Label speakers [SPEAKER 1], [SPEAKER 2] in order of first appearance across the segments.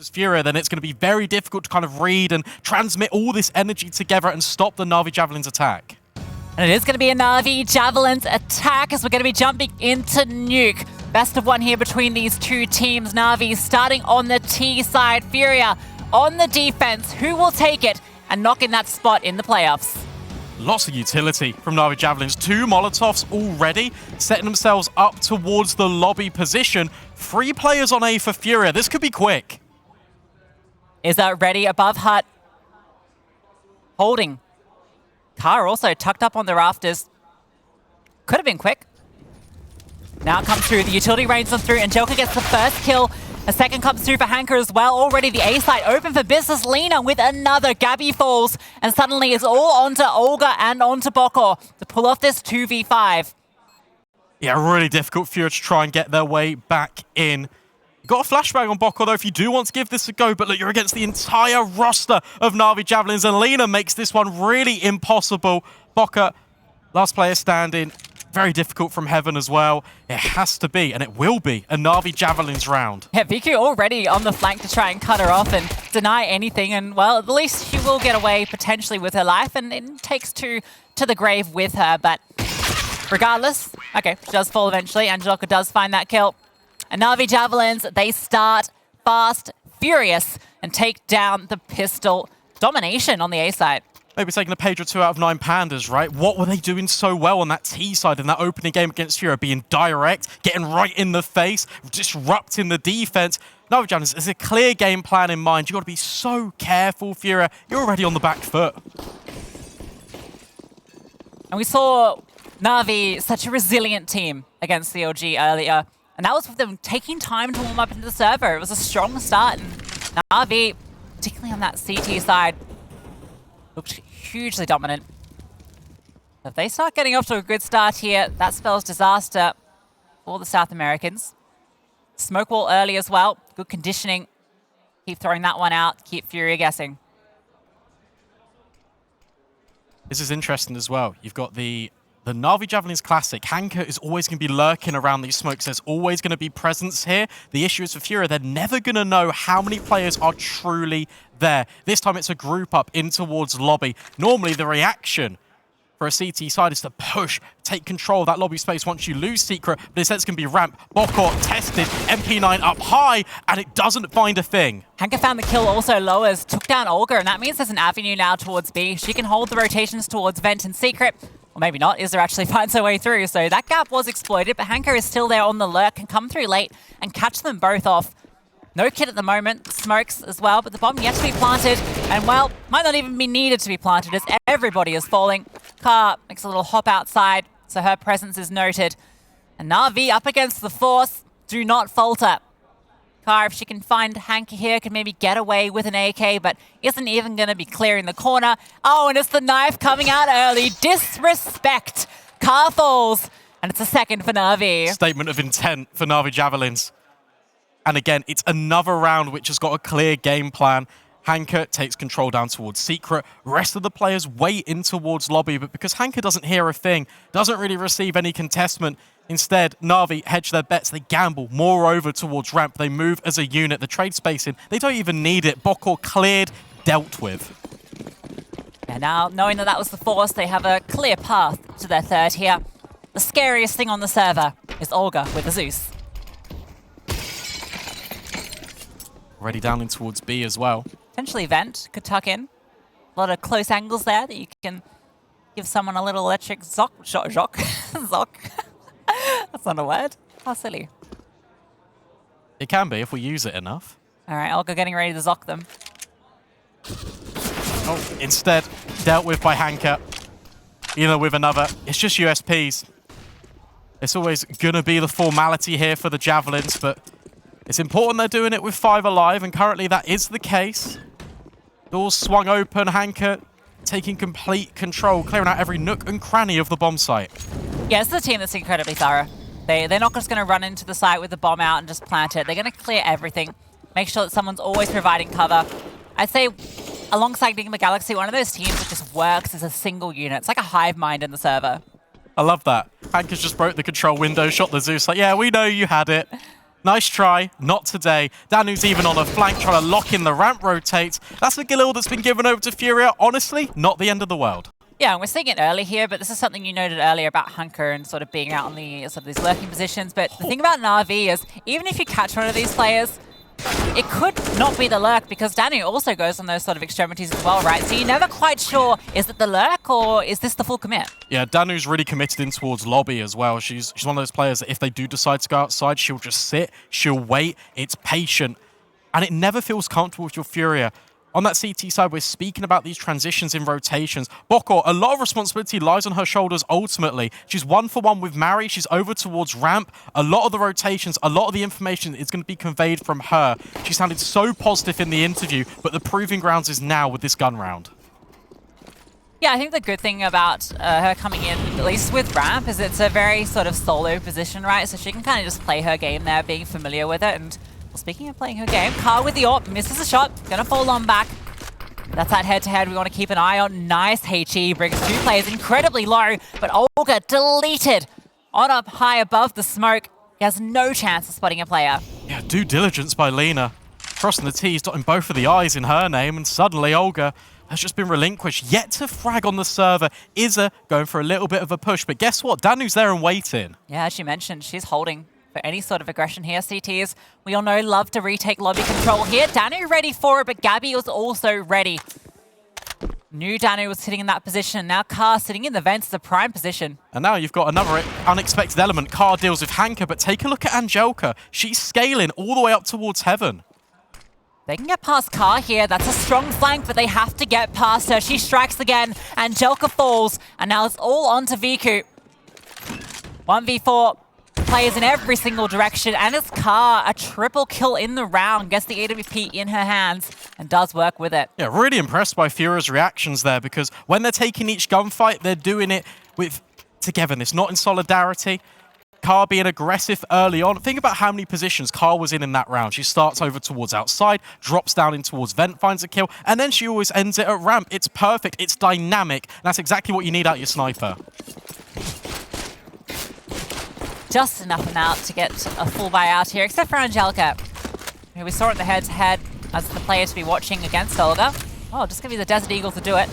[SPEAKER 1] FURIA, then it's going to be very difficult to kind of read and transmit all this energy together and stop the NAVI Javelins attack.
[SPEAKER 2] And it is going to be a NAVI Javelins attack as we're going to be jumping into Nuke. Best of one here between these two teams. NAVI starting on the T side. FURIA on the defense. Who will take it and knock in that spot in the playoffs?
[SPEAKER 1] Lots of utility from NAVI Javelins. 2 Molotovs already, setting themselves up towards the lobby position. 3 players on A for FURIA. This could be quick.
[SPEAKER 2] izaa ready above hut. Holding. Car also tucked up on the rafters. Could have been quick. Now it comes through. The utility rains them through. Angelka gets the first kill. A second comes through for Hanka as well. Already the A side open for business. Lena with another. Gabby falls. And suddenly it's all onto Olga and onto Boko to pull off this 2v5.
[SPEAKER 1] Yeah, really difficult for FURIA to try and get their way back in. Got a flashbang on Boko, though, if you do want to give this a go. But look, you're against the entire roster of NAVI Javelins. And Lena makes this one really impossible. Boko, last player standing. Very difficult from heaven as well. It has to be, and it will be, a NAVI Javelins round.
[SPEAKER 2] Yeah, Viku already on the flank to try and cut her off and deny anything. And, well, at least she will get away potentially with her life. And it takes 2 to the grave with her. But regardless, okay, she does fall eventually. Angelka does find that kill. And NAVI Javelins, they start fast, furious, and take down the pistol. Domination on the A side.
[SPEAKER 1] Maybe taking a page or 2 out of 9 Pandas, right? What were they doing so well on that T side in that opening game against FURIA? Being direct, getting right in the face, disrupting the defense. NAVI Javelins, there's a clear game plan in mind. You've got to be so careful, FURIA. You're already on the back foot.
[SPEAKER 2] And we saw NAVI, such a resilient team against the LG earlier. And that was with them taking time to warm up into the server. It was a strong start. And NAVI, particularly on that CT side, looked hugely dominant. If they start getting off to a good start here, that spells disaster for the South Americans. Smoke wall early as well. Good conditioning. Keep throwing that one out. Keep FURIA guessing.
[SPEAKER 1] This is interesting as well. You've got the NAVI Javelins Classic. Hanka is always going to be lurking around these smokes. There's always going to be presence here. The issue is for FURIA, they're never going to know how many players are truly there. This time it's a group up in towards lobby. Normally the reaction for a CT side is to push, take control of that lobby space once you lose Secret, but instead it's going to be ramp. Boko tested, MP9 up high, and it doesn't find a thing.
[SPEAKER 2] Hanka found the kill also lowers, took down Olga, and that means there's an avenue now towards B. She can hold the rotations towards Vent and Secret. Or maybe not, izaa actually finds her way through. So that gap was exploited, but Hanka is still there on the lurk, can come through late and catch them both off. No kit at the moment, smokes as well, but the bomb yet to be planted. And, well, might not even be needed to be planted as everybody is falling. Car makes a little hop outside, so her presence is noted. And NAVI up against the force, do not falter. Car, if she can find Hanka here, can maybe get away with an AK, but isn't even going to be clearing the corner. Oh, and it's the knife coming out early. Disrespect. Car falls, and it's a second for NAVI.
[SPEAKER 1] Statement of intent for NAVI Javelins. And again, it's another round which has got a clear game plan. Hanka takes control down towards Secret. Rest of the players wait in towards lobby, but because Hanka doesn't hear a thing, doesn't really receive any contestment, instead, NAVI hedge their bets. They gamble more over towards ramp. They move as a unit. The trade spacing, they don't even need it. Boko cleared, dealt with.
[SPEAKER 2] And now, knowing that that was the force, they have a clear path to their third here. The scariest thing on the server is Olga with the Zeus.
[SPEAKER 1] Already down in towards B as well.
[SPEAKER 2] Potentially Vent could tuck in. A lot of close angles there that you can give someone a little electric zock. Zock. That's not a word. How silly.
[SPEAKER 1] It can be if we use it enough.
[SPEAKER 2] All right, Olga getting ready to zock them.
[SPEAKER 1] Oh, instead, dealt with by Hanka. Either with another. It's just USPs. It's always going to be the formality here for the Javelins, but it's important they're doing it with 5 alive, and currently that is the case. Doors swung open, Hanka taking complete control, clearing out every nook and cranny of the bomb site.
[SPEAKER 2] Yeah, this is a team that's incredibly thorough. They're not just going to run into the site with the bomb out and just plant it. They're going to clear everything, make sure that someone's always providing cover. I'd say, alongside Enigma Galaxy, one of those teams that just works as a single unit. It's like a hive mind in the server.
[SPEAKER 1] I love that. Hanka's just broke the control window, shot the Zeus, like, yeah, we know you had it. Nice try, not today. Danu's even on a flank trying to lock in the ramp rotate. That's a Galil that's been given over to FURIA. Honestly, not the end of the world.
[SPEAKER 2] Yeah, and we're seeing it early here, but this is something you noted earlier about Hanka and sort of being out on the sort of these lurking positions. But the thing about NAVI is, even if you catch one of these players, it could not be the lurk because Danu also goes on those sort of extremities as well, right? So you're never quite sure, is it the lurk or is this the full commit?
[SPEAKER 1] Yeah, Danu's really committed in towards lobby as well. She's one of those players that if they do decide to go outside, she'll just sit, she'll wait, it's patient, and it never feels comfortable with your FURIA. On that CT side, we're speaking about these transitions in rotations. Boko, a lot of responsibility lies on her shoulders ultimately. She's 1-for-1 with Mari. She's over towards ramp. A lot of the rotations, a lot of the information is going to be conveyed from her. She sounded so positive in the interview, but the proving grounds is now with this gun round.
[SPEAKER 2] Yeah, I think the good thing about her coming in, at least with ramp, is it's a very sort of solo position, right? So she can kind of just play her game there, being familiar with it. And well, speaking of playing her game, Ka with the AWP, misses a shot, gonna fall on back. That's that head-to-head we want to keep an eye on. Nice HE, brings two players incredibly low, but Olga deleted on up high above the smoke. He has no chance of spotting a player.
[SPEAKER 1] Yeah, due diligence by Lena. Crossing the T's, dotting both of the I's in her name, and suddenly Olga has just been relinquished. Yet to frag on the server. izaa going for a little bit of a push, but guess what? Danu's there and waiting.
[SPEAKER 2] Yeah, as you mentioned, she's holding for any sort of aggression here. CTs, we all know, love to retake lobby control here. Danu ready for it, but Gabby was also ready. Knew Danu was sitting in that position. Now Ka sitting in the vents, the prime position.
[SPEAKER 1] And now you've got another unexpected element. Ka deals with Hanka, but take a look at Angelka. She's scaling all the way up towards heaven.
[SPEAKER 2] They can get past Ka here. That's a strong flank, but they have to get past her. She strikes again. Angelka falls, and now it's all on to Viku. 1v4. Players in every single direction, and it's Ka, a triple kill in the round, gets the AWP in her hands and does work with it.
[SPEAKER 1] Yeah, really impressed by FURIA's reactions there, because when they're taking each gunfight, they're doing it with togetherness, not in solidarity. Ka being aggressive early on. Think about how many positions Ka was in that round. She starts over towards outside, drops down in towards vent, finds a kill, and then she always ends it at ramp. It's perfect, it's dynamic, and that's exactly what you need out of your sniper.
[SPEAKER 2] Just enough amount to get a full buyout here, except for Angelka, who we saw in the head-to-head as the player to be watching against Olga. Oh, just gonna be the Desert Eagle to do it.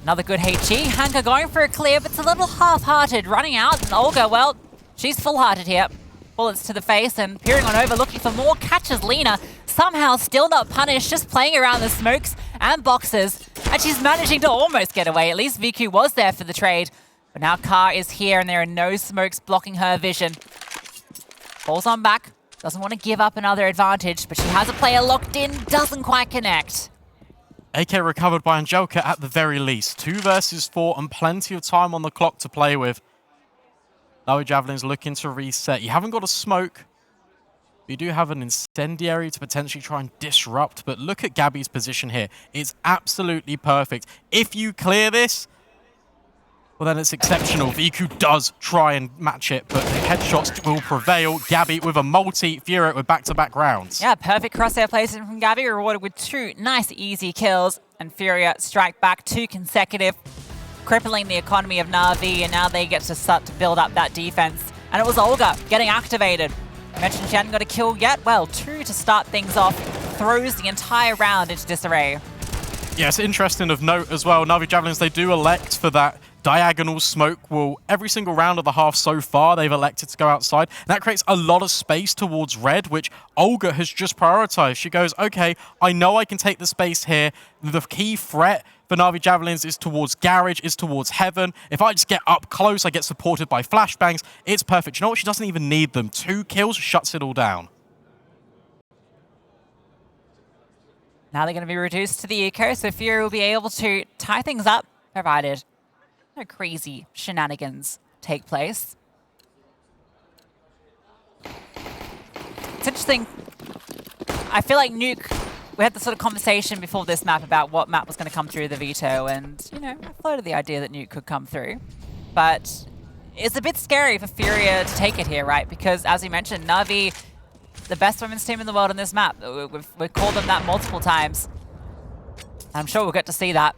[SPEAKER 2] Another good HE. Hanka going for a clear, but it's a little half-hearted, running out. And Olga, well, she's full-hearted here. Bullets to the face and peering on over, looking for more. Catches Lena, somehow still not punished, just playing around the smokes and boxes. And she's managing to almost get away. At least Viku was there for the trade. But now Ka is here and there are no smokes blocking her vision. Falls on back. Doesn't want to give up another advantage, but she has a player locked in. Doesn't quite connect.
[SPEAKER 1] AK recovered by Angelka at the very least. 2 versus 4 and plenty of time on the clock to play with. NAVI Javelins looking to reset. You haven't got a smoke. You do have an incendiary to potentially try and disrupt, but look at Gabby's position here. It's absolutely perfect. If you clear this, well, then it's exceptional. Viku does try and match it, but the headshots will prevail. Gabby with a multi-FURIA with back-to-back rounds.
[SPEAKER 2] Yeah, perfect crosshair placement from Gabby, rewarded with 2 nice, easy kills. And FURIA strike back 2 consecutive, crippling the economy of NAVI, and now they get to start to build up that defense. And it was Olga getting activated. I mentioned she hadn't got a kill yet. Well, 2 to start things off, throws the entire round into disarray.
[SPEAKER 1] Yeah, it's interesting of note as well. NAVI Javelins, they do elect for that diagonal smoke. Well, every single round of the half so far, they've elected to go outside. And that creates a lot of space towards red, which Olga has just prioritized. She goes, okay, I know I can take the space here. The key threat for NAVI Javelins is towards garage, is towards heaven. If I just get up close, I get supported by flashbangs. It's perfect. You know what? She doesn't even need them. 2 kills shuts it all down.
[SPEAKER 2] Now they're going to be reduced to the eco, so FURIA will be able to tie things up, provided no crazy shenanigans take place. It's interesting. I feel like Nuke, we had the sort of conversation before this map about what map was going to come through the veto, and, you know, I floated the idea that Nuke could come through. But it's a bit scary for FURIA to take it here, right? Because, as we mentioned, NAVI, the best women's team in the world on this map. We've called them that multiple times. I'm sure we'll get to see that.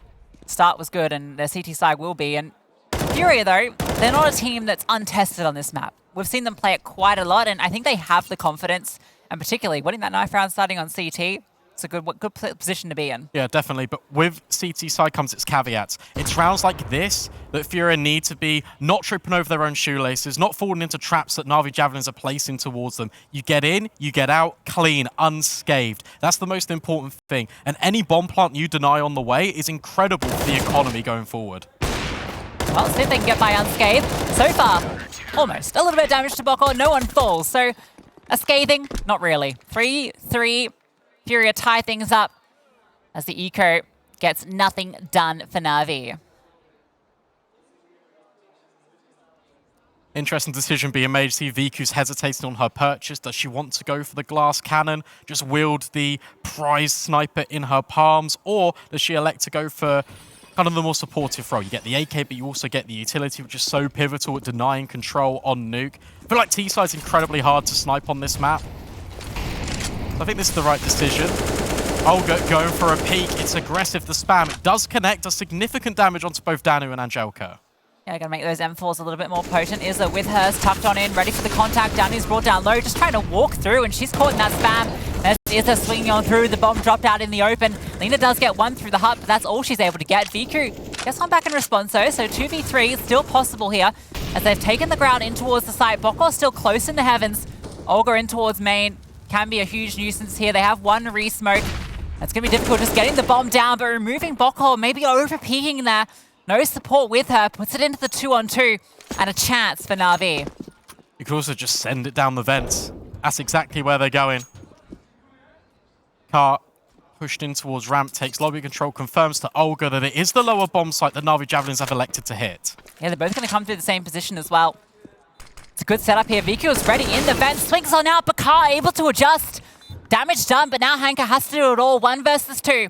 [SPEAKER 2] Start was good, and their CT side will be. And FURIA, though, they're not a team that's untested on this map. we've seen them play it quite a lot, and I think they have the confidence, and particularly winning that knife round starting on CT. It's a good position to be in.
[SPEAKER 1] Yeah, definitely. But with CT side comes its caveats. It's rounds like this that FURIA need to be not tripping over their own shoelaces, not falling into traps that NAVI Javelins are placing towards them. You get in, you get out, clean, unscathed. That's the most important thing. And any bomb plant you deny on the way is incredible for the economy going forward.
[SPEAKER 2] Well, see if they can get by unscathed. So far, almost. A little bit of damage to Boko, no one falls. So, a scathing? Not really. 3-3. FURIA tie things up as the eco gets nothing done for Navi.
[SPEAKER 1] Interesting decision being made. See VQ's hesitating on her purchase. Does she want to go for the glass cannon, just wield the prize sniper in her palms, or does she elect to go for kind of the more supportive role? You get the AK, but you also get the utility, which is so pivotal at denying control on Nuke. I feel like T-side's incredibly hard to snipe on this map. I think this is the right decision. Olga going for a peek. It's aggressive, the spam. It does connect, does significant damage onto both Danu and Angelka.
[SPEAKER 2] Yeah, gonna make those M4s a little bit more potent. izaa with hers tucked on in, ready for the contact. Danu's brought down low, just trying to walk through, and she's caught in that spam. There's izaa swinging on through, the bomb dropped out in the open. Lina does get one through the hut, but that's all she's able to get. VQ gets one back in response though, so 2v3 is still possible here, as they've taken the ground in towards the site. Boko still close in the heavens. Olga in towards main. Can be a huge nuisance here. They have one re-smoke. It's going to be difficult just getting the bomb down, but removing Boko, maybe over-peeking there. No support with her. Puts it into the 2-on-2 and a chance for Navi.
[SPEAKER 1] You could also just send it down the vents. That's exactly where they're going. Car pushed in towards ramp, takes lobby control, confirms to Olga that it is the lower bomb site that NAVI Javelins have elected to hit.
[SPEAKER 2] Yeah, they're both going to come through the same position as well. It's a good setup here. VQ is ready in the vent, swings on out, but Car able to adjust. Damage done, but now Hanka has to do it all. 1 versus 2.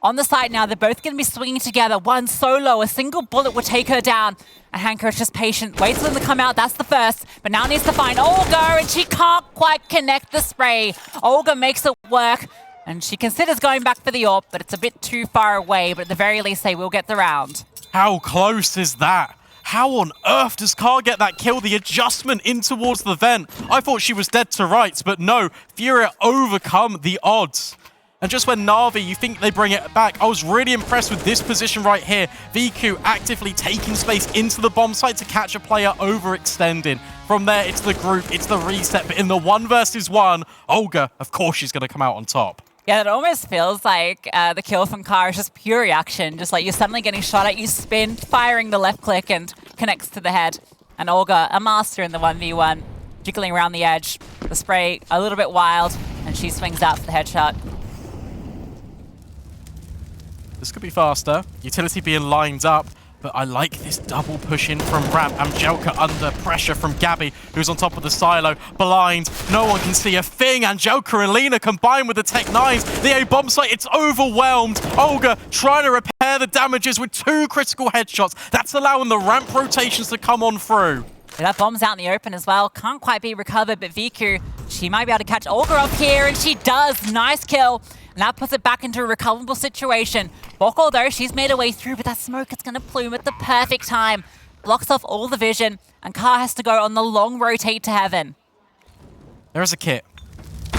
[SPEAKER 2] On the side now, they're both going to be swinging together. One solo, a single bullet will take her down. And Hanka is just patient, waits for them to come out, that's the first. But now needs to find Olga, and she can't quite connect the spray. Olga makes it work, and she considers going back for the AWP, but it's a bit too far away. But at the very least, they will get the round.
[SPEAKER 1] How close is that? How on earth does Car get that kill? The adjustment in towards the vent. I thought she was dead to rights, but no. FURIA overcome the odds. And just when Navi, you think they bring it back, I was really impressed with this position right here. VQ actively taking space into the bomb site to catch a player overextending. From there, it's the group, it's the reset. But in the 1 versus 1, Olga, of course she's going to come out on top.
[SPEAKER 2] Yeah, it almost feels like the kill from Car is just pure reaction. Just like you're suddenly getting shot at, you spin, firing the left click and connects to the head. And Olga, a master in the 1v1, jiggling around the edge. The spray a little bit wild, and she swings out for the headshot.
[SPEAKER 1] This could be faster. Utility being lined up. But I like this double push in from ramp. Angelka under pressure from Gabby, who's on top of the silo. Blind. No one can see a thing. Angelka and Lina combined with the Tech 9s. The A bomb site, it's overwhelmed. Olga trying to repair the damages with 2 critical headshots. That's allowing the ramp rotations to come on through.
[SPEAKER 2] Yeah, that bomb's out in the open as well. Can't quite be recovered, but VQ, she might be able to catch Olga up here, and she does. Nice kill. And that puts it back into a recoverable situation. Boko, though, she's made her way through, but that smoke is going to plume at the perfect time. Blocks off all the vision, and Car has to go on the long rotate to heaven.
[SPEAKER 1] There is a kit.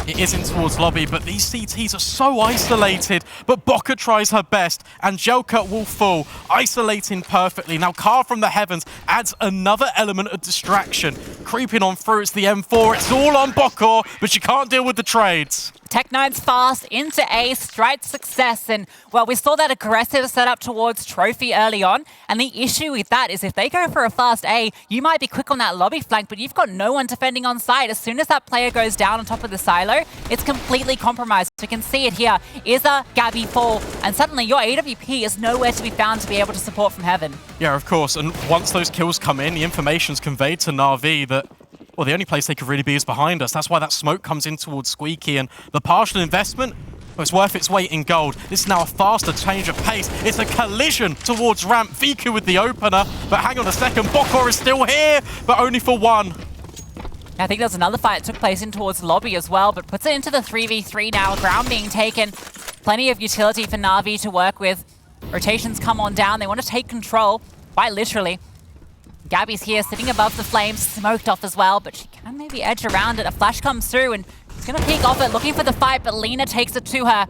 [SPEAKER 1] It is in towards lobby, but these CTs are so isolated. But Boko tries her best. Angelka will fall, isolating perfectly. Now Car from the heavens adds another element of distraction. Creeping on through, it's the M4. It's all on Boko, but she can't deal with the trades.
[SPEAKER 2] Tech 9's fast into A, straight success, and well, we saw that aggressive setup towards Trophy early on, and the issue with that is if they go for a fast A, you might be quick on that lobby flank, but you've got no one defending on site. As soon as that player goes down on top of the silo, it's completely compromised. We can see it here. izaa, Gabby fall, and suddenly your AWP is nowhere to be found to be able to support from heaven.
[SPEAKER 1] Yeah, of course, and once those kills come in, the information's conveyed to NAVI that well, the only place they could really be is behind us. That's why that smoke comes in towards Squeaky, and the partial investment, well, it's worth its weight in gold. This is now a faster change of pace. It's a collision towards ramp. VQ with the opener, but hang on a second, Boko is still here, but only for 1.
[SPEAKER 2] I think there's another fight that took place in towards lobby as well, but puts it into the 3v3 now. Ground being taken. Plenty of utility for NAVI to work with. Rotations come on down. They want to take control, quite literally. Gabby's here, sitting above the flames, smoked off as well, but she can maybe edge around it. A flash comes through, and she's going to peek off it, looking for the fight, but Lena takes it to her.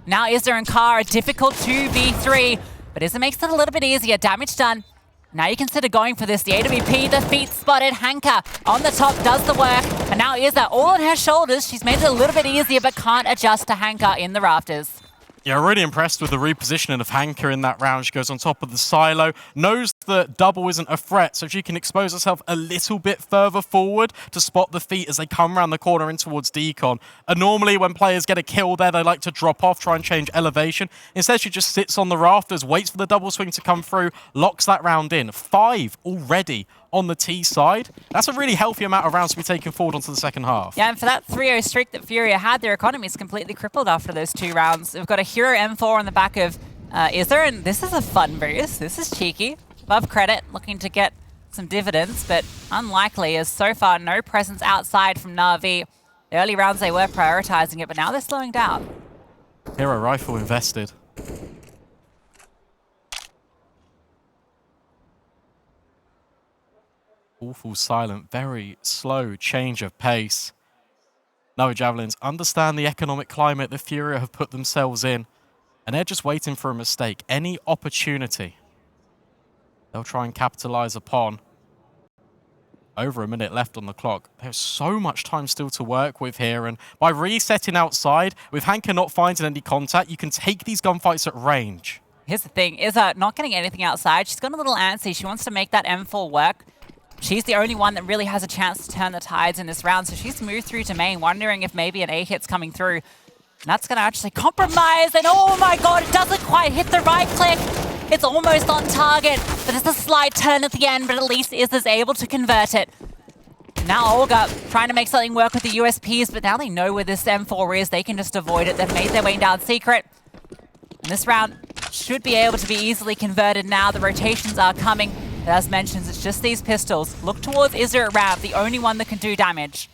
[SPEAKER 2] Now izaa and Kaah, a difficult 2v3, but izaa makes it a little bit easier. Damage done. Now you consider going for this. The AWP, the feet spotted. Hanka on the top does the work, and now izaa all on her shoulders. She's made it a little bit easier, but can't adjust to Hanka in the rafters.
[SPEAKER 1] Yeah, really impressed with the repositioning of Hanka in that round. She goes on top of the silo, knows that double isn't a threat, so she can expose herself a little bit further forward to spot the feet as they come around the corner in towards Decon. And normally when players get a kill there, they like to drop off, try and change elevation. Instead, she just sits on the rafters, waits for the double swing to come through, locks that round in. 5 already on the T side. That's a really healthy amount of rounds to be taken forward onto the second half.
[SPEAKER 2] Yeah, and for that 3-0 streak that FURIA had, their economy is completely crippled after those 2 rounds. We've got a hero M4 on the back of izaa, and this is a fun boost. This is cheeky. Above credit, looking to get some dividends, but unlikely, as so far no presence outside from NAVI. The early rounds they were prioritizing it, but now they're slowing down.
[SPEAKER 1] Hero rifle invested. Awful silent, very slow change of pace. NAVI Javelins understand the economic climate the FURIA have put themselves in, and they're just waiting for a mistake. Any opportunity they'll try and capitalize upon. Over a minute left on the clock. There's so much time still to work with here, and by resetting outside, with Hanka not finding any contact, you can take these gunfights at range.
[SPEAKER 2] Here's the thing, izaa not getting anything outside. She's got a little antsy. She wants to make that M4 work. She's the only one that really has a chance to turn the tides in this round, so she's moved through to main, wondering if maybe an A hit's coming through. And that's going to actually compromise, and oh my god, it doesn't quite hit the right click. It's almost on target, but it's a slight turn at the end, but at least izaa's able to convert it. Now Olga trying to make something work with the USPs, but now they know where this M4 is. They can just avoid it. They've made their way down secret. And this round should be able to be easily converted now. The rotations are coming. But as mentioned, it's just these pistols. Look towards izaa at ramp, the only one that can do damage.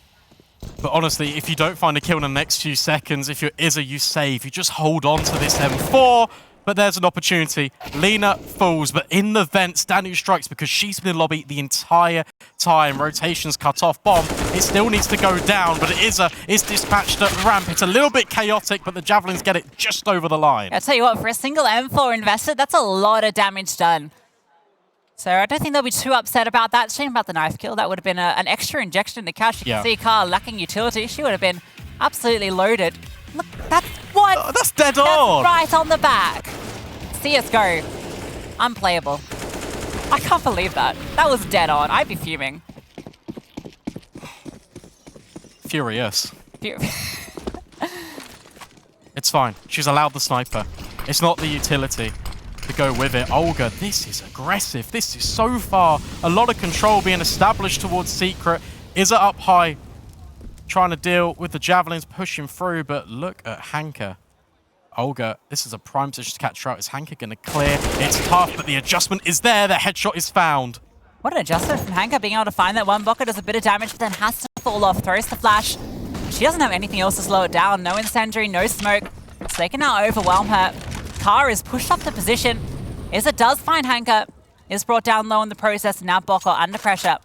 [SPEAKER 1] But honestly, if you don't find a kill in the next few seconds, if you're izaa, you save. You just hold on to this M4. But there's an opportunity. Lena falls, but in the vents, Danu strikes because she's been in lobby the entire time. Rotations cut off. Bomb, it still needs to go down, but izaa is dispatched at ramp. It's a little bit chaotic, but the Javelins get it just over the line.
[SPEAKER 2] I'll tell you what, for a single M4 invested, that's a lot of damage done. So I don't think they'll be too upset about that. Shame about the knife kill. That would have been an extra injection in the cash. You can see Kaah lacking utility. She would have been absolutely loaded. Look, that's what?
[SPEAKER 1] Oh, that's dead on.
[SPEAKER 2] That's right on the back. CSGO. Unplayable. I can't believe that. That was dead on. I'd be fuming.
[SPEAKER 1] Furious. It's fine. She's allowed the sniper. It's not the utility to go with it. Olga, this is aggressive. This is so far a lot of control being established towards secret. izaa up high, trying to deal with the Javelins pushing through, but look at Hanka. Olga, this is a prime position to catch her out. Is Hanka going to clear? It's tough, but the adjustment is there. The headshot is found.
[SPEAKER 2] What an adjustment from Hanka, being able to find that one bucket, does a bit of damage, but then has to fall off, throws the flash. She doesn't have anything else to slow it down. No incendiary, no smoke. So they can now overwhelm her. Kaah is pushed up the position. izaa does find Hanka, is brought down low in the process, and now Boko under pressure.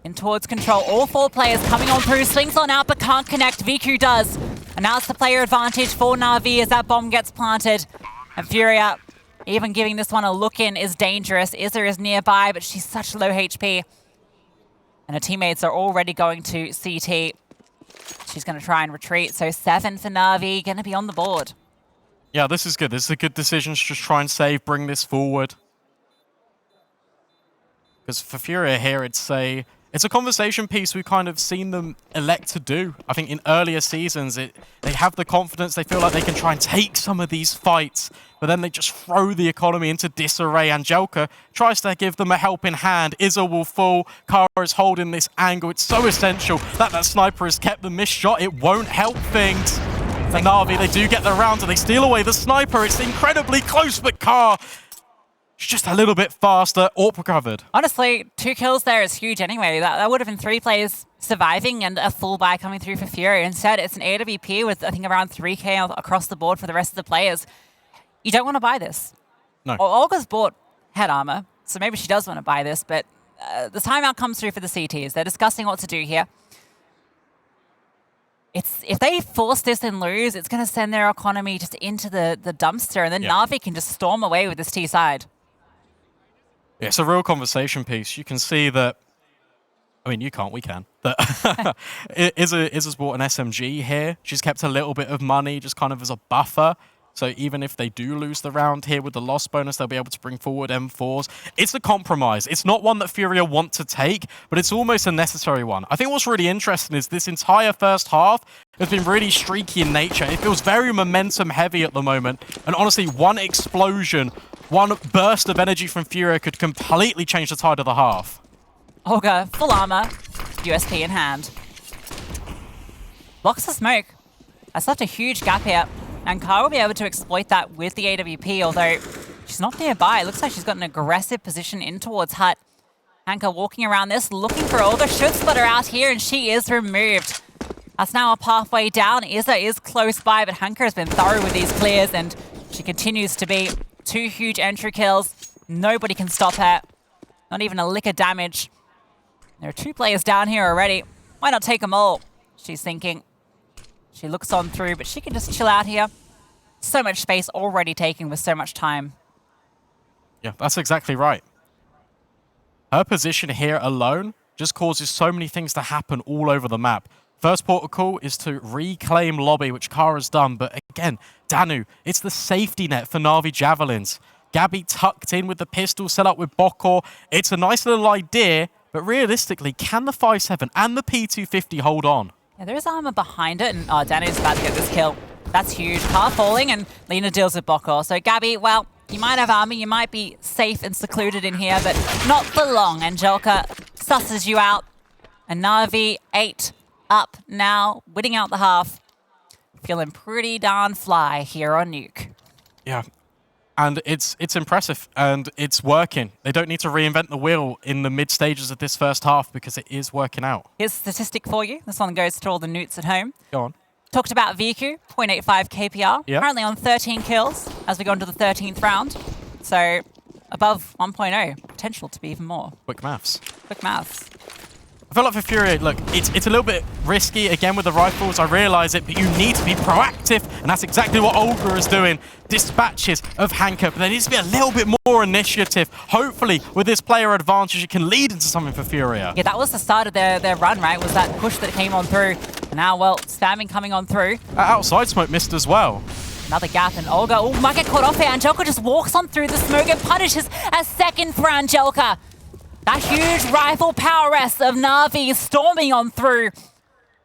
[SPEAKER 2] In towards control, all 4 players coming on through, swings on out but can't connect. VQ does. And now it's the player advantage for NAVI as that bomb gets planted. And FURIA, even giving this one a look in, is dangerous. izaa is nearby, but she's such low HP. And her teammates are already going to CT. She's going to try and retreat. So 7 for NAVI, going to be on the board.
[SPEAKER 1] Yeah, this is good. This is a good decision to just try and save, bring this forward. Because for FURIA here, it's a conversation piece we've kind of seen them elect to do. I think in earlier seasons, they have the confidence, they feel like they can try and take some of these fights, but then they just throw the economy into disarray. Angelka tries to give them a helping hand. izaa will fall. Kaah is holding this angle. It's so essential that that sniper has kept the missed shot. It won't help things. For NAVI, they do get the round and they steal away the sniper. It's incredibly close, but Kaah, she's just a little bit faster. AWP recovered.
[SPEAKER 2] Honestly, 2 kills there is huge anyway. That would have been 3 players surviving and a full buy coming through for FURIA. Instead, it's an AWP with, I think, around 3k across the board for the rest of the players. You don't want to buy this.
[SPEAKER 1] No.
[SPEAKER 2] Olga's bought head armor, so maybe she does want to buy this, but the timeout comes through for the CTs. They're discussing what to do here. If they force this and lose, it's going to send their economy just into the dumpster, and then NAVI can just storm away with this T side.
[SPEAKER 1] Yeah, it's a real conversation piece. You can see that. I mean, you can't, we can. That Iza's bought an SMG here. She's kept a little bit of money just kind of as a buffer. So even if they do lose the round here with the loss bonus, they'll be able to bring forward M4s. It's a compromise. It's not one that FURIA want to take, but it's almost a necessary one. I think what's really interesting is this entire first half has been really streaky in nature. It feels very momentum heavy at the moment. And honestly, one explosion, one burst of energy from FURIA could completely change the tide of the half.
[SPEAKER 2] Olga, full armor, USP in hand. Blocks the smoke. That's left a huge gap here. And Ka will be able to exploit that with the AWP, although she's not nearby. It looks like she's got an aggressive position in towards Hut. Hanka walking around this, looking for Olga. Should split her out here, and she is removed. That's now a pathway down. izaa is close by, but Hanka has been thorough with these clears, and she continues to be 2 huge entry kills. Nobody can stop her. Not even a lick of damage. There are 2 players down here already. Why not take them all? She's thinking. She looks on through, but she can just chill out here. So much space already taken with so much time.
[SPEAKER 1] Yeah, that's exactly right. Her position here alone just causes so many things to happen all over the map. First port of call is to reclaim lobby, which Kara's done. But again, Danu, it's the safety net for NAVI Javelins. Gabby tucked in with the pistol set up with Bokor. It's a nice little idea, but realistically, can the 5.7 and the P250 hold on?
[SPEAKER 2] Yeah, there is armor behind it, and Danu's about to get this kill. That's huge. Car falling, and Lina deals with Bokor. So Gabby, well, you might have armor, you might be safe and secluded in here, but not for long. Angelka susses you out, and NAVI 8 up now, winning out the half. Feeling pretty darn fly here on Nuke.
[SPEAKER 1] Yeah. And it's impressive, and it's working. They don't need to reinvent the wheel in the mid stages of this first half because it is working out.
[SPEAKER 2] Here's a statistic for you. This one goes to all the newts at home.
[SPEAKER 1] Go on.
[SPEAKER 2] Talked about VQ, 0.85 KPR.
[SPEAKER 1] Yep.
[SPEAKER 2] Currently on 13 kills as we go into the 13th round. So above 1.0, potential to be even more.
[SPEAKER 1] Quick maths.
[SPEAKER 2] Quick maths.
[SPEAKER 1] I feel like for FURIA, look, it's a little bit risky, again, with the rifles. I realise it, but you need to be proactive, and that's exactly what Olga is doing. Dispatches of Hanka, but there needs to be a little bit more initiative. Hopefully, with this player advantage, it can lead into something for FURIA.
[SPEAKER 2] Yeah, that was the start of their run, right? Was that push that came on through. And now, well, spamming coming on through.
[SPEAKER 1] Outside smoke missed as well.
[SPEAKER 2] Another gap, and Olga might get caught off here. Angelka just walks on through the smoke and punishes a second for Angelka. That huge rifle power rest of NAVI storming on through.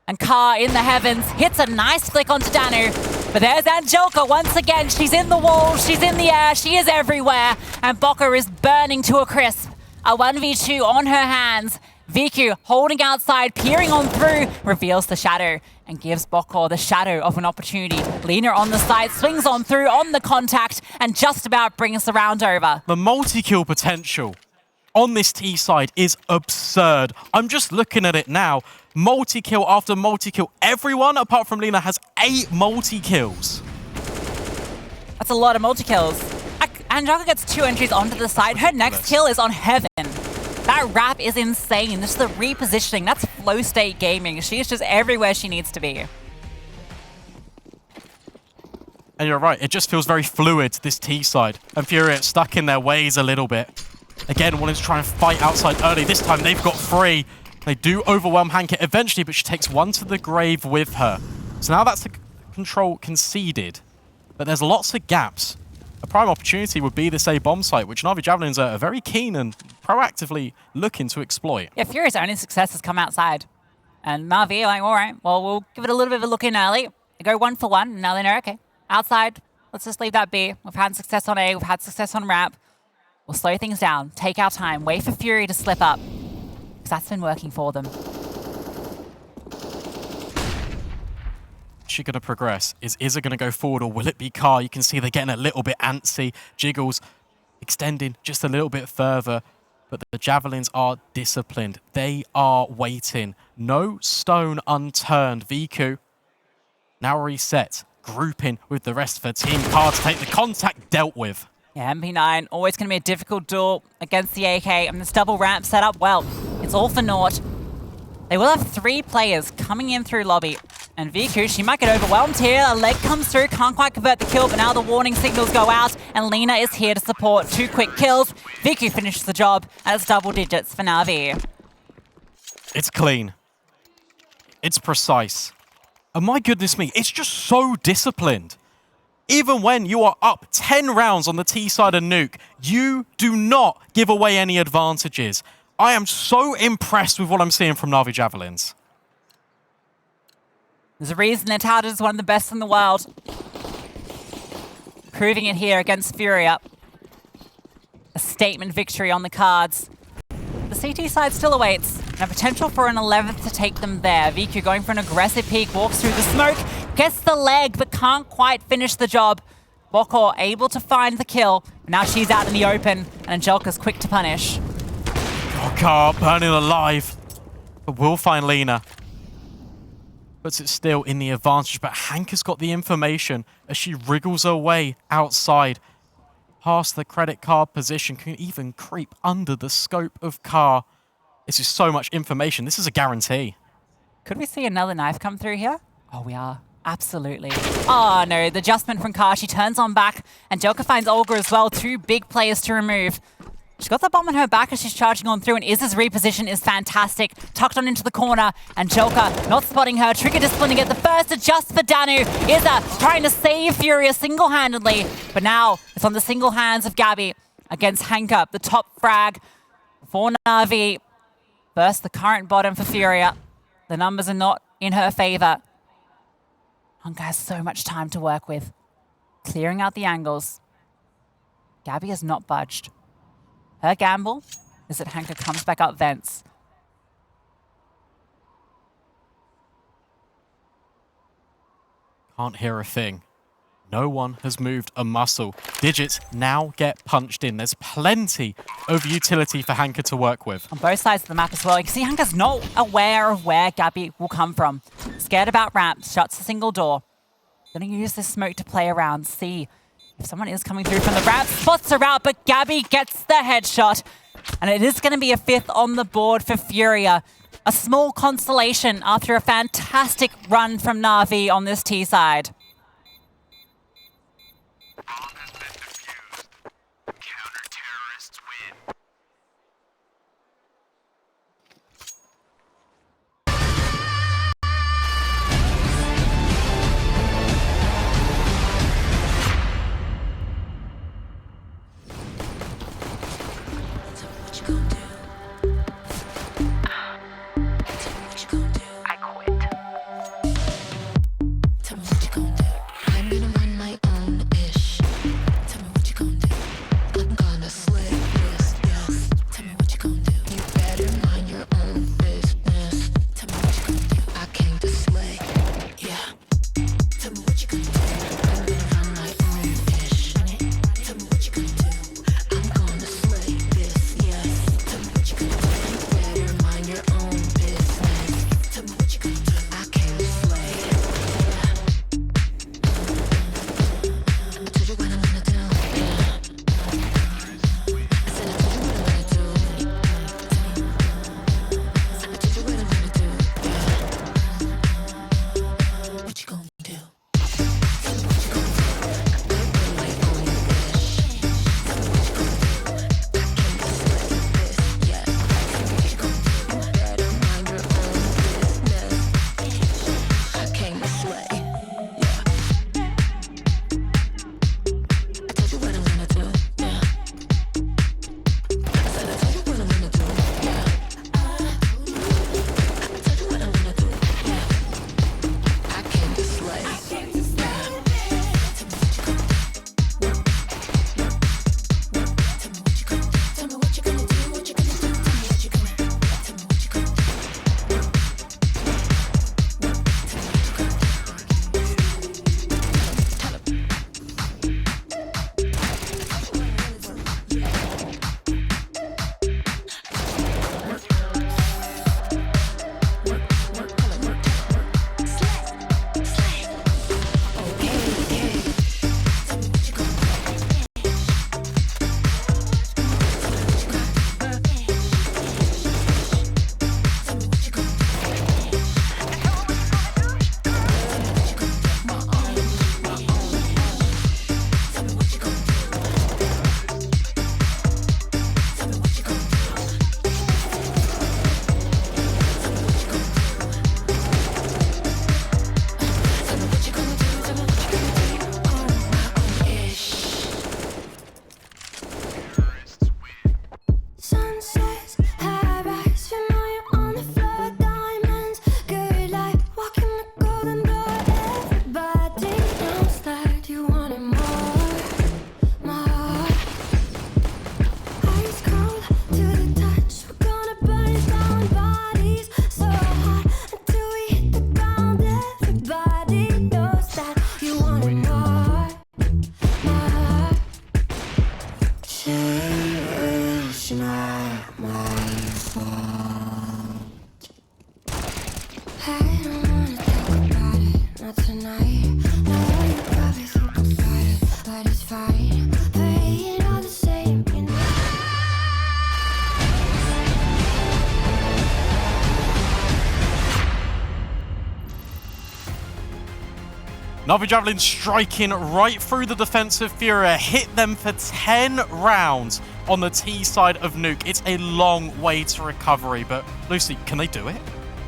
[SPEAKER 2] And Ka in the heavens hits a nice flick onto Danu. But there's Angelka once again. She's in the walls, she's in the air, she is everywhere. And Bokor is burning to a crisp. A 1v2 on her hands. VQ holding outside, peering on through, reveals the shadow and gives Bokor the shadow of an opportunity. Lina on the side, swings on through on the contact and just about brings the round over.
[SPEAKER 1] The multi-kill potential on this T side is absurd. I'm just looking at it now. Multi-kill after multi-kill. Everyone, apart from Lina, has 8 multi-kills.
[SPEAKER 2] That's a lot of multi-kills. Angelka gets 2 entries onto the side. Her next kill is on Heaven. That wrap is insane. Just the repositioning. That's flow state gaming. She's just everywhere she needs to be.
[SPEAKER 1] And you're right. It just feels very fluid, this T side. And FURIA stuck in their ways a little bit. Again, wanting to try and fight outside early. This time they've got 3. They do overwhelm Hanka eventually, but she takes 1 to the grave with her. So now that's the control conceded. But there's lots of gaps. A prime opportunity would be this A bomb site, which NAVI Javelins are very keen and proactively looking to exploit.
[SPEAKER 2] Yeah, FURIA's only success has come outside. And NAVI are like, all right, well, we'll give it a little bit of a look in early. They go 1 for 1, and now they know, okay, outside, let's just leave that be. We've had success on A, we've had success on ramp. We'll slow things down, take our time, wait for FURIA to slip up. Because that's been working for them.
[SPEAKER 1] Is she going to progress? Is izaa going to go forward, or will it be Ka? You can see they're getting a little bit antsy. Jiggles extending just a little bit further. But the Javelins are disciplined. They are waiting. No stone unturned. VQ now reset, grouping with the rest of her team. Ka to take the contact dealt with.
[SPEAKER 2] Yeah, MP9, always going to be a difficult duel against the AK, and this double ramp set up well. It's all for naught. They will have 3 players coming in through lobby. And Viku, she might get overwhelmed here. A leg comes through, can't quite convert the kill, but now the warning signals go out, and Lena is here to support 2 quick kills. Viku finishes the job, and it's double digits for Navi.
[SPEAKER 1] It's clean. It's precise. And my goodness me, it's just so disciplined. Even when you are up 10 rounds on the T side of Nuke, you do not give away any advantages. I am so impressed with what I'm seeing from NAVI Javelins.
[SPEAKER 2] There's a reason they're touted as one of the best in the world. Proving it here against FURIA. A statement victory on the cards. The CT side still awaits, and a potential for an 11th to take them there. Viku going for an aggressive peek, walks through the smoke, gets the leg, but can't quite finish the job. Bokor able to find the kill, but now she's out in the open, and Angelka's quick to punish.
[SPEAKER 1] Bokor burning alive, but will find Lena. Puts it still in the advantage, but Hanka's got the information as she wriggles her way outside. Past the credit card position, can even creep under the scope of Car. This is so much information. This is a guarantee.
[SPEAKER 2] Could we see another knife come through here? Oh, we are. Absolutely. Oh, no. The adjustment from Car. She turns on back. Angelka finds Olga as well. 2 big players to remove. She's got the bomb on her back as she's charging on through, and Izaa's reposition is fantastic. Tucked on into the corner. Angelka not spotting her. Trigger disciplining it. The first adjust for Danu. Izaa trying to save FURIA single-handedly. But now it's on the single hands of Gabby against Hanka. The top frag for Navi. First, the current bottom for FURIA. The numbers are not in her favor. Hanka has so much time to work with. Clearing out the angles. Gabby has not budged. Her gamble is that Hanka comes back up vents.
[SPEAKER 1] Can't hear a thing. No one has moved a muscle. Digits now get punched in. There's plenty of utility for Hanka to work with.
[SPEAKER 2] On both sides of the map as well. You can see Hanka's not aware of where Gabby will come from. Scared about ramp, shuts a single door. Gonna use this smoke to play around, see if someone is coming through from the ramp. Spots her out, but Gabby gets the headshot. And it is gonna be a 5th on the board for FURIA. A small consolation after a fantastic run from Navi on this T side.
[SPEAKER 3] Tell me what you gonna do. I don't wanna think about it, not tonight. No, you probably think about it, but it's fine. Playing all the same, you know.
[SPEAKER 1] NAVI Javelins striking right through the defense of FURIA, hit them for 10 rounds on the T side of Nuke. It's a long way to recovery, but Lucy, can they do it?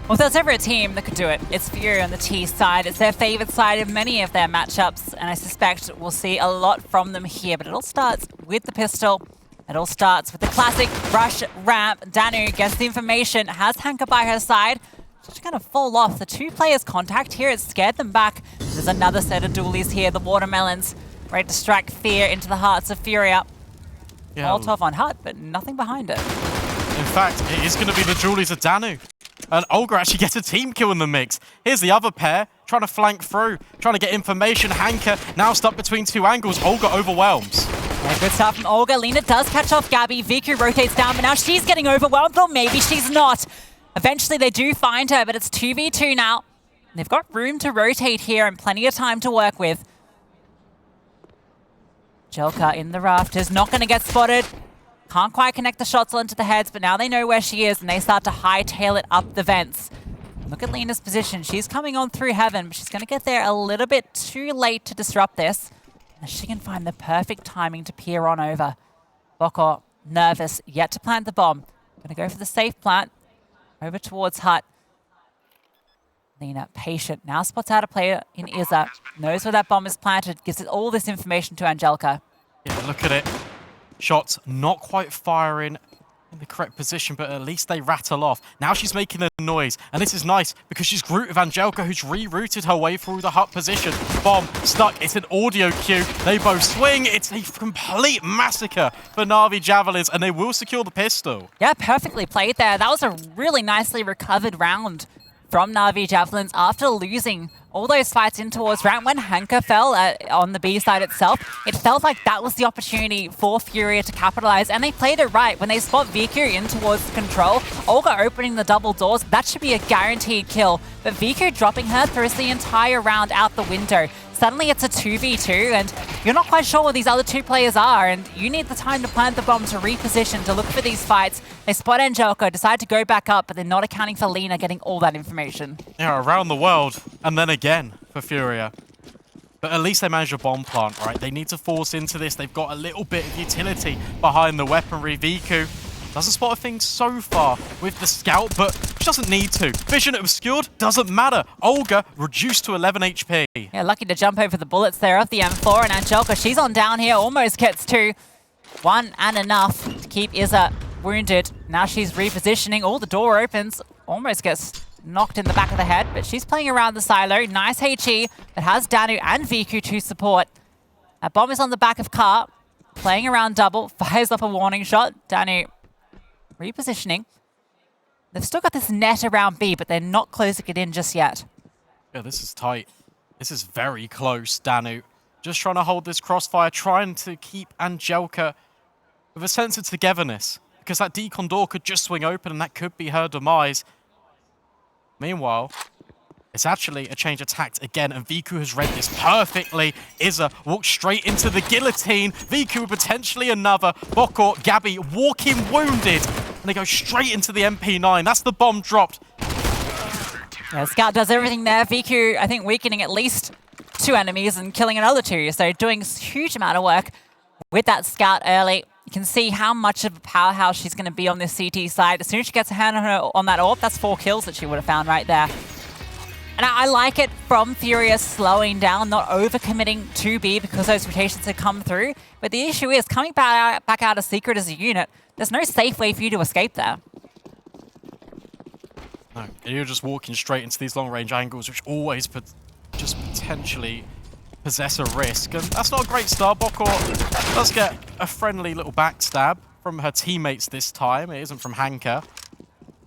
[SPEAKER 2] Well, if there's ever a team that could do it, it's FURIA on the T side. It's their favored side in many of their matchups, and I suspect we'll see a lot from them here. But it all starts with the pistol. It all starts with the classic rush ramp. Danu gets the information, has Hanka by her side. She's going to fall off. The two players contact here, it scared them back. There's another set of dualies here, the watermelons, ready to strike fear into the hearts of FURIA.
[SPEAKER 1] Yeah.
[SPEAKER 2] Molotov on hut, but nothing behind it.
[SPEAKER 1] In fact, it is going to be the dualies of Danu. And Olga actually gets a team kill in the mix. Here's the other pair, trying to flank through, trying to get information. Hanka now stuck between two angles. Olga overwhelms.
[SPEAKER 2] Yeah, good start from Olga. Lena does catch off Gabby. Viku rotates down, but now she's getting overwhelmed, or maybe she's not. Eventually they do find her, but it's 2v2 now. They've got room to rotate here and plenty of time to work with. Angelka in the rafters, not going to get spotted. Can't quite connect the shots onto the heads, but now they know where she is and they start to hightail it up the vents. Look at Lena's position. She's coming on through heaven, but she's going to get there a little bit too late to disrupt this. And she can find the perfect timing to peer on over. Boko, nervous, yet to plant the bomb. Going to go for the safe plant. Over towards hut. Lena, patient, now spots out a player in izaa. Knows where that bomb is planted. Gives it all this information to Angelka.
[SPEAKER 1] Yeah, look at it. Shots not quite firing in the correct position, but at least they rattle off. Now she's making a noise, and this is nice because she's grouped with Angelka, who's rerouted her way through the hut position. Bomb stuck. It's an audio cue. They both swing. It's a complete massacre for NAVI Javelins, and they will secure the pistol.
[SPEAKER 2] Yeah, perfectly played there. That was a really nicely recovered round from NAVI Javelins after losing all those fights in towards round. When Hanka fell on the B side itself, it felt like that was the opportunity for FURIA to capitalize, and they played it right. When they spot Viku in towards control, Olga opening the double doors, that should be a guaranteed kill. But Viku dropping her throws the entire round out the window. Suddenly it's a 2v2, and you're not quite sure where these other two players are, and you need the time to plant the bomb, to reposition, to look for these fights. They spot Angelka, decide to go back up, but they're not accounting for Lena getting all that information.
[SPEAKER 1] Yeah, around the world, and then again for FURIA. But at least they managed a bomb plant, right? They need to force into this. They've got a little bit of utility behind the weaponry. Viku doesn't spot a thing so far with the scout, but she doesn't need to. Vision obscured, doesn't matter. Olga reduced to 11 HP.
[SPEAKER 2] Yeah, lucky to jump over the bullets there of the M4, and Angelka, she's on down here, almost gets two. One and enough to keep izaa wounded. Now she's repositioning. Oh, the door opens. Almost gets knocked in the back of the head, but she's playing around the silo. Nice HE that has Danu and Viku to support. That bomb is on the back of Car. Playing around double, fires up a warning shot. Danu repositioning. They've still got this net around B, but they're not closing it in just yet.
[SPEAKER 1] Yeah, this is tight. This is very close, Danu. Just trying to hold this crossfire, trying to keep Angelka with a sense of togetherness, because that decon door could just swing open and that could be her demise. Meanwhile, it's actually a change of tact again, and Viku has read this perfectly. izaa walks straight into the guillotine. Viku potentially another. Boko, Gabby walking wounded. And they go straight into the MP9. That's the bomb dropped.
[SPEAKER 2] Yeah, Scout does everything there. Viku, I think, weakening at least two enemies and killing another two. So doing a huge amount of work with that Scout early. You can see how much of a powerhouse she's going to be on this CT side. As soon as she gets a hand on that AWP, that's 4 kills that she would have found right there. And I like it from FURIA slowing down, not overcommitting to B because those rotations had come through. But the issue is, coming back out of Secret as a unit, there's no safe way for you to escape there.
[SPEAKER 1] No, you're just walking straight into these long-range angles, which always just potentially possess a risk. And that's not a great start. Boko does get a friendly little backstab from her teammates this time. It isn't from Hanka.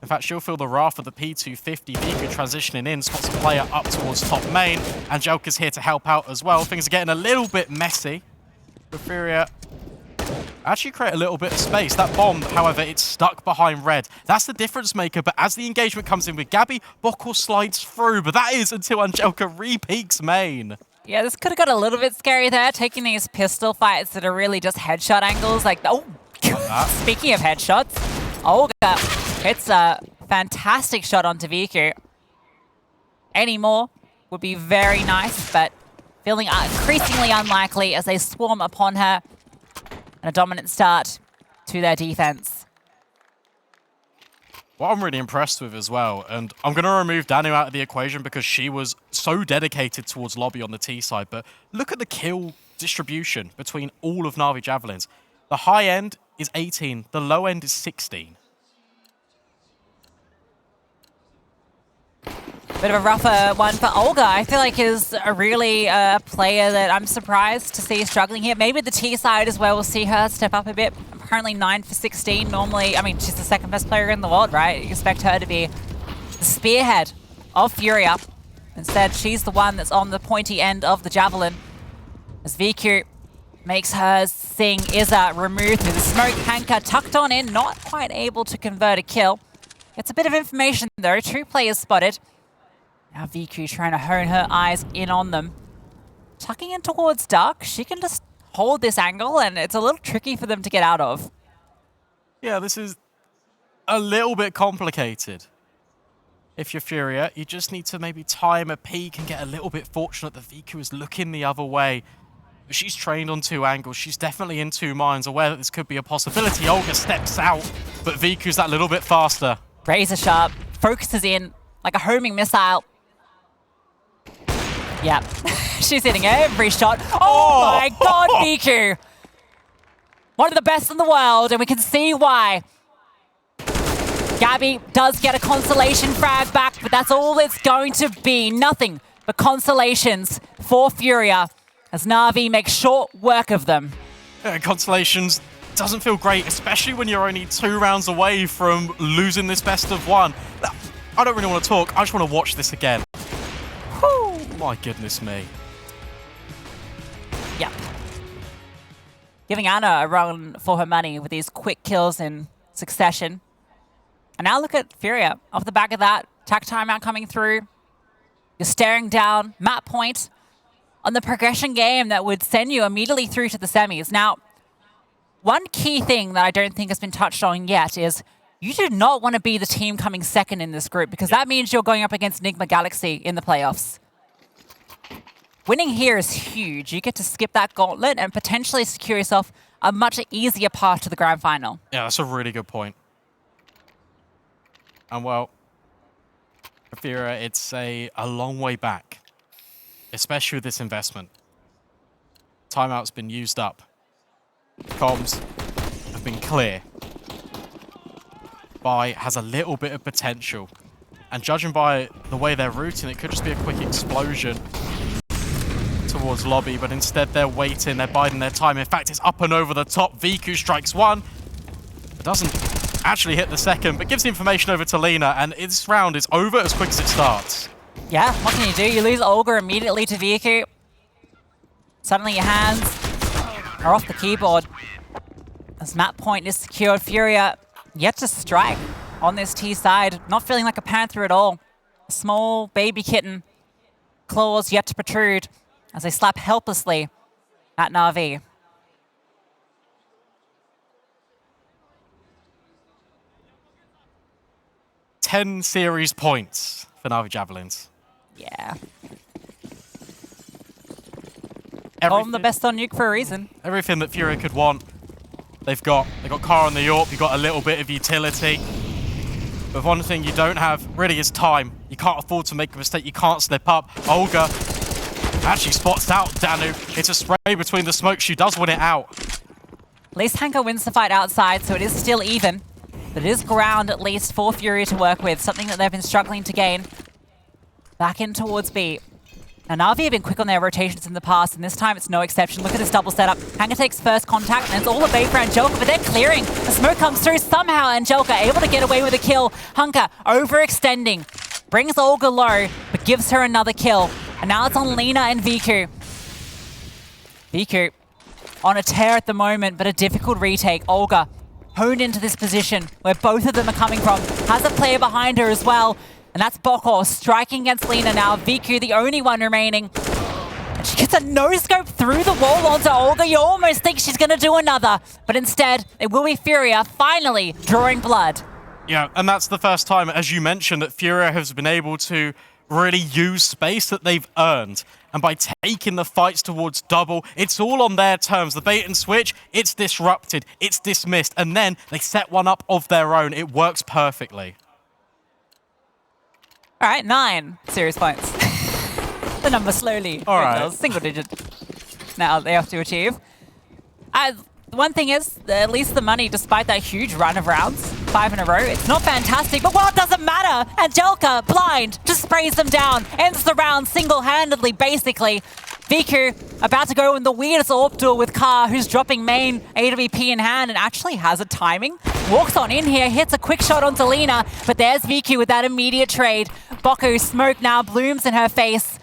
[SPEAKER 1] In fact, she'll feel the wrath of the P250. Viku transitioning in, spots a player up towards top main. Angelka's here to help out as well. Things are getting a little bit messy for FURIA. actually create a little bit of space. That bomb, however, it's stuck behind red. That's the difference maker, but as the engagement comes in with Gabby, Bockel slides through, but that is until Angelka re-peaks main.
[SPEAKER 2] Yeah, this could have got a little bit scary there, taking these pistol fights that are really just headshot angles. Like, oh, speaking of headshots, Olga hits a fantastic shot onto Viku. Any more would be very nice, but feeling increasingly unlikely as they swarm upon her. And a dominant start to their defense.
[SPEAKER 1] What I'm really impressed with as well, and I'm going to remove Danu out of the equation because she was so dedicated towards lobby on the T side, but look at the kill distribution between all of NAVI Javelins. The high end is 18, the low end is 16.
[SPEAKER 2] Bit of a rougher one for Olga. I feel like is a really player that I'm surprised to see struggling here. Maybe the T side is where we'll see her step up a bit. Currently 9 for 16. Normally, I mean, she's the second best player in the world, right? You expect her to be the spearhead of FURIA. Instead, she's the one that's on the pointy end of the javelin. As VQ makes hers sing, izaa removed through the smoke. Hanka tucked on in, not quite able to convert a kill. Gets a bit of information though. 2 players spotted. Now VQ trying to hone her eyes in on them. Tucking in towards Dark, she can just hold this angle and it's a little tricky for them to get out of.
[SPEAKER 1] Yeah, this is a little bit complicated. If you're FURIA, you just need to maybe time a peek and get a little bit fortunate that VQ is looking the other way. But she's trained on 2 angles. She's definitely in 2 minds, aware that this could be a possibility. Olga steps out, but VQ's that little bit faster.
[SPEAKER 2] Razor sharp, focuses in like a homing missile. Yep, she's hitting every shot. Oh my god, VQ! One of the best in the world, and we can see why. Gabby does get a consolation frag back, but that's all it's going to be. Nothing but consolations for FURIA as NAVI makes short work of them.
[SPEAKER 1] Consolations doesn't feel great, especially when you're only 2 rounds away from losing this best of 1. I don't really want to talk, I just want to watch this again. Whew, my goodness me.
[SPEAKER 2] Yep. Giving Anna a run for her money with these quick kills in succession. And now look at FURIA. Off the back of that, tack timeout coming through. You're staring down map point on the progression game that would send you immediately through to the semis. Now, one key thing that I don't think has been touched on yet is you do not want to be the team coming second in this group because that means you're going up against Enigma Galaxy in the playoffs. Winning here is huge. You get to skip that gauntlet and potentially secure yourself a much easier path to the grand final.
[SPEAKER 1] Yeah, that's a really good point. And well, for FURIA, it's a long way back, especially with this investment. Timeout's been used up. Comms have been clear. Buy has a little bit of potential. And judging by the way they're routing, it could just be a quick explosion towards lobby, but instead they're waiting, they're biding their time. In fact, it's up and over the top. VQ strikes 1, but doesn't actually hit the second, but gives the information over to Lena, and this round is over as quick as it starts.
[SPEAKER 2] Yeah, what can you do? You lose Olga immediately to VQ. Suddenly your hands are off the keyboard. As map point is secured, FURIA yet to strike on this T side. Not feeling like a panther at all. A small baby kitten. Claws yet to protrude as they slap helplessly at NAVI.
[SPEAKER 1] Ten series points for NAVI Javelins.
[SPEAKER 2] Yeah.
[SPEAKER 1] Everything,
[SPEAKER 2] The best on Nuke for a reason.
[SPEAKER 1] everything that FURIA could want, they've got. They've got Car on the AWP, you've got a little bit of utility. But one thing you don't have really is time. You can't afford to make a mistake, you can't slip up. Olga actually spots out Danu. It's a spray between the smoke, she does win it out.
[SPEAKER 2] At least Hanka wins the fight outside, so it is still even. But it is ground at least for FURIA to work with, something that they've been struggling to gain. Back in towards B. Now, NAVI have been quick on their rotations in the past, and this time it's no exception. Look at this double setup. Hanka takes first contact, and it's all the bait for Angelka, but they're clearing. The smoke comes through. Somehow, Angelka able to get away with a kill. Hanka overextending. Brings Olga low, but gives her another kill. And now it's on Lena and VQ. VQ on a tear at the moment, but a difficult retake. Olga honed into this position where both of them are coming from. Has a player behind her as well, and that's Bokor striking against Lina now. Viku, the only one remaining. And she gets a no-scope through the wall onto Olga. You almost think she's going to do another, but instead, it will be FURIA finally drawing blood.
[SPEAKER 1] Yeah, and that's the first time, as you mentioned, that FURIA has been able to really use space that they've earned. And by taking the fights towards double, it's all on their terms. The bait and switch, it's disrupted, it's dismissed, and then they set one up of their own. It works perfectly.
[SPEAKER 2] All right, 9 serious points. The number slowly dwindles, single digit. Now they have to achieve. One thing is, at least the money, despite that huge run of rounds, 5 in a row, it's not fantastic, but well, it doesn't matter. Angelka, blind, just sprays them down, ends the round single-handedly, basically. Viku about to go in the weirdest AWP duel with Ka, who's dropping main AWP in hand and actually has a timing. Walks on in here, hits a quick shot onto Lina, but there's Viku with that immediate trade. Boku's smoke now blooms in her face,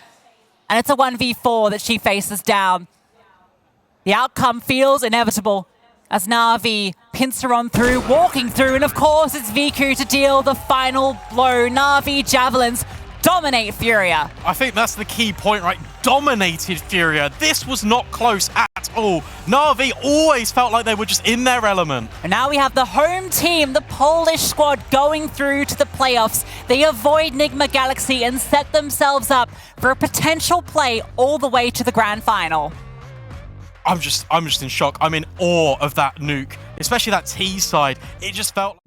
[SPEAKER 2] and it's a 1v4 that she faces down. The outcome feels inevitable as NAVI pints her on through, walking through, and of course it's Viku to deal the final blow. NAVI Javelins dominate FURIA.
[SPEAKER 1] I think that's the key point, right? Dominated FURIA. This was not close at all. NAVI always felt like they were just in their element.
[SPEAKER 2] And now we have the home team, the Polish squad, going through to the playoffs. They avoid Nigma Galaxy and set themselves up for a potential play all the way to the grand final.
[SPEAKER 1] I'm just in shock. I'm in awe of that nuke, especially that T side. It just felt